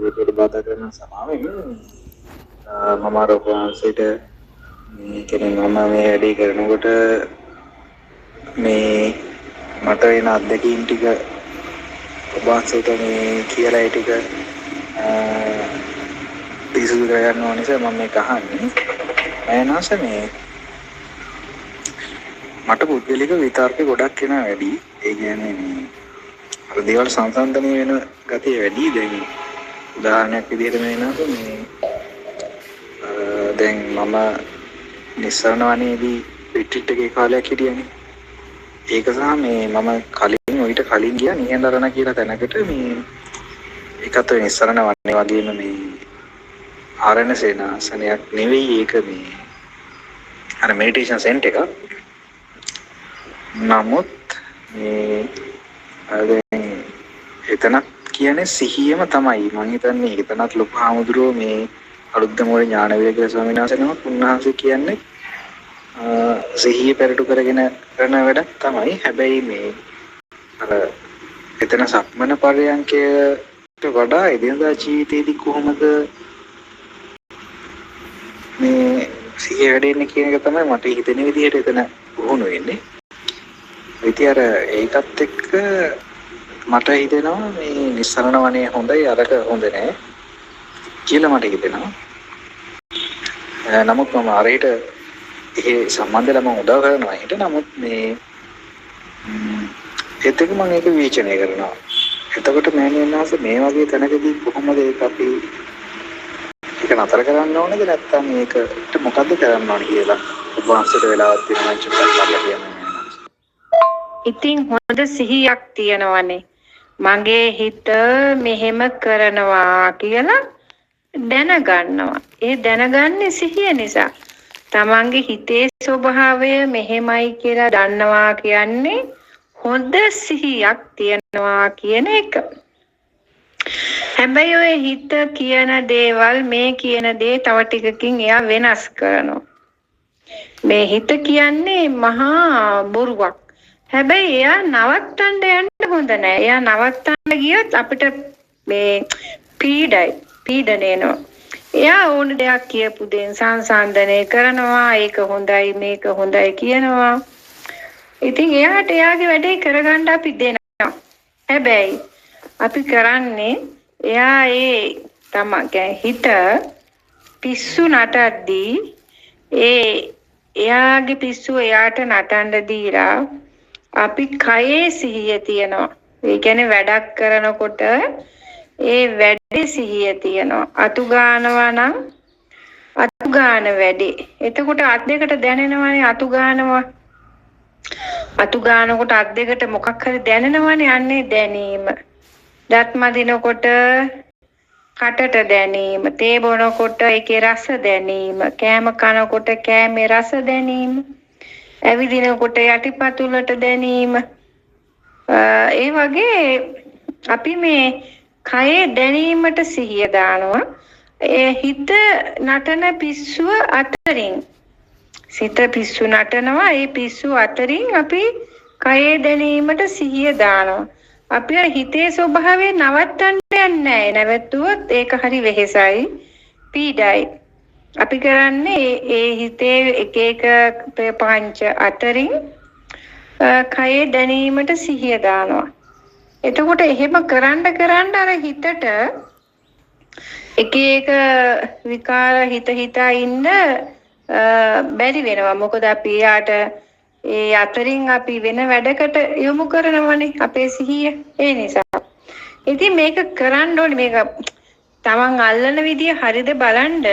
කටයුතු බාධා කරන සමාවෙන් මම ආරෝපණයට මේ කියන්නේ මම මේ වැඩේ කරනකොට මේ මට වෙන අත්දැකීම් ටික ඔබන්සේට මේ කියලා ඒ ටික පිරිසිදු කරගන්න ඕන නිසා මම මේක අහන්නේ. එනවාස මේ මට පුද්ගලික විතර්ක ගොඩක් එනවා වැඩි. ඒ කියන්නේ මේ අර දේවල් සංසන්දනය වෙන ගතිය වැඩි. දැන් උදාහරණයක් විදිහට මේනවාස මේ දැන් මම නිස්සරණ වනේදී රිට්‍රීට් එකේ කාලයක් හිටියනේ. ඒක සහ මේ මම කලින් ඔයිට කලින් ගියා නිහඬරණ කියලා තැනකට මේ ඒකත් ඔය නිස්සරණ වනේ වගේම මේ ආරණ සේනාසනයක් නෙවෙයි ඒක මේ අර මෙඩිටේෂන් සෙන්ටර් එක. නමුත් මේ දැන් එතන කියන්නේ සිහියම තමයි. මම හිතන්නේ එතනත් ලොකු හාමුදුරුවෝ මේ අලුත්ගමෝල ඥානවීර ස්වාමීන් වහන්සේ නමක් උන්වහන්සේ කියන්නේ සිහිය පෙරටු කරගෙන කරන වැඩක් තමයි. හැබැයි මේ අර එතන සක්මන පරයන්කයට වඩා එදිනදා ජීවිතේදී කොහොමද මේ සිහිය වැඩෙන්නේ කියන එක තමයි මට හිතෙන විදිහට එතන වුණු වෙන්නේ. ඉතින් අර ඒකත් එක්ක මට හිතෙනවා මේ නිස්සරණ වනේ හොඳයි අරක හොඳ නෑ කියලා මට හිතෙනවා. නමුත් මම අරයට ඒ සම්බන්ධව මම උදව් කරනවා හිට. නමුත් මේ ඒත් එක්ක මම ඒක විචනය කරනවා. එතකොට මෑණියන්වන්ස මේ වගේ තැනකදී කොහොමද ඒක අපි ඒක නතර කරන්න ඕනේද නැත්නම් මේකට මොකද්ද කරන්න ඕනේ කියලා ඔබ වහන්සේට වෙලාවක් තියෙනවා නම් චුට්ටක් කරලා කියන්න. ඉතින් හොඳ සිහියක් තියෙනවනේ. මගේ හිත මෙහෙම කරනවා කියලා දැනගන්නවා. ඒ දැනගන්නේ සිහිය නිසා. තමන්ගේ හිතේ ස්වභාවය මෙහෙමයි කියලා දන්නවා කියන්නේ හොඳ සිහියක් තියෙනවා කියන එක. හැබැයි ඔය හිත කියන දේවල් මේ කියන දේ තව ටිකකින් එයා වෙනස් කරනවා. මේ හිත කියන්නේ මහා බොරුවක්. හැබැයි එයා නවත්තන්න යන්න හොඳ නැහැ. එයා නවත්තන්න ගියොත් අපිට මේ පීඩනේනවා. එයා ඕන දෙයක් කියපු දෙන් සංසන්දනය කරනවා. ඒක හොඳයි මේක හොඳයි කියනවා. ඉතින් එයාට එයාගේ වැඩේ කරගන්න අපි දෙනවා. හැබැයි අපි කරන්නේ එයා ඒ තමගේ හිත පිස්සු නටද්දී එයාගේ පිස්සු එයාට නටන්න දීලා අපි කයේ සිහිය තියනවා. ඒ කියන්නේ වැඩක් කරනකොට ඒ වැඩේ සිහිය තියනවා. අතු ගන්නවා නම් අතු ගන්න වැඩේ. එතකොට අත් දෙකට දැනෙනවනේ අතු ගන්නවා. අතු ගන්නකොට අත් දෙකට මොකක් හරි දැනෙනවනේ අන්නේ දැනීම. දත් මදිනකොට කටට දැනීම. තේ බොනකොට ඒකේ රස දැනීම. කෑම කනකොට කෑමේ රස දැනීම. ඇවිදිනකොට යටිපතුලට දැනීම. ඒ වගේ අපි මේ කයේ දැනීමට සිහිය දානවා. ඒ හිත නටන පිස්සුව අතරින් සිත පිස්සු නටනවා. ඒ පිස්සු අතරින් අපි කයේ දැනීමට සිහිය දානවා. අපි හිතේ ස්වභාවය නවත්තන්න යන්නේ නැහැ. නැවතුවොත් ඒක හරි වෙහෙසයි පීඩයි. අපි කරන්නේ ඒ හිතේ එක එක පංච අතරින් කයේ දැනීමට සිහිය දානවා. එතකොට එහෙම කරන්න අර හිතට එක එක විකාර හිතා ඉන්න බැරි වෙනවා. මොකද අපි යාට ඒ අතරින් අපි වෙන වැඩකට යොමු කරනවනේ අපේ සිහිය. ඒ නිසා ඉතින් මේක කරන්න ඕනේ. මේක තමන් අල්ලන විදිය හරිද බලන්න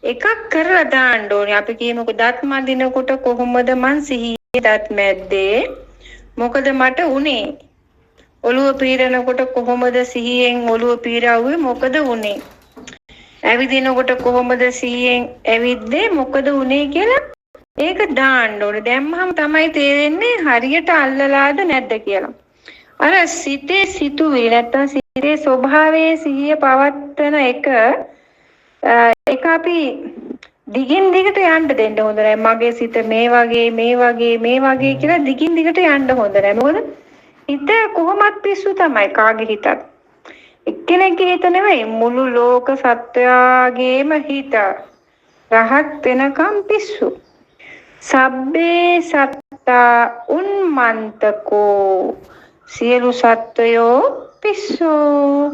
එකක් කරලා දාන්න ඕනේ. අපි කියමුකෝ දත් මදිනකොට කොහොමද මං සිහියේ දත් මැද්දේ? මොකද මට උනේ? ඔළුව පීරනකොට කොහොමද සිහියෙන් ඔළුව පීරවුවේ? මොකද උනේ? ඇවිදිනකොට කොහොමද සිහියෙන් ඇවිද්දේ? මොකද උනේ කියලා ඒක දාන්න ඕනේ. දැම්මම තමයි තේරෙන්නේ හරියට අල්ලලාද නැද්ද කියලා. අර සිතේ සිතුවිලි නැත්තම් සිතේ ස්වභාවයේ සිහිය පවත්තන එක ඒක අපි දිගින් දිගට යන්න දෙන්න හොඳ නැහැ. මගේ සිත මේ වගේ කියලා දිගින් දිගට යන්න හොඳ නැහැ. මොකද හිත කොහොමත් පිස්සු තමයි කාගේ හිතත්. එක එක්කෙනෙක්ගේ හිත නෙවෙයි මුළු ලෝක සත්වයාගේම හිත රහත් වෙනකම් පිස්සු. සබ්බේ සත්තා උන්මන්තකෝ සියලු සත්වයෝ පිස්සෝ.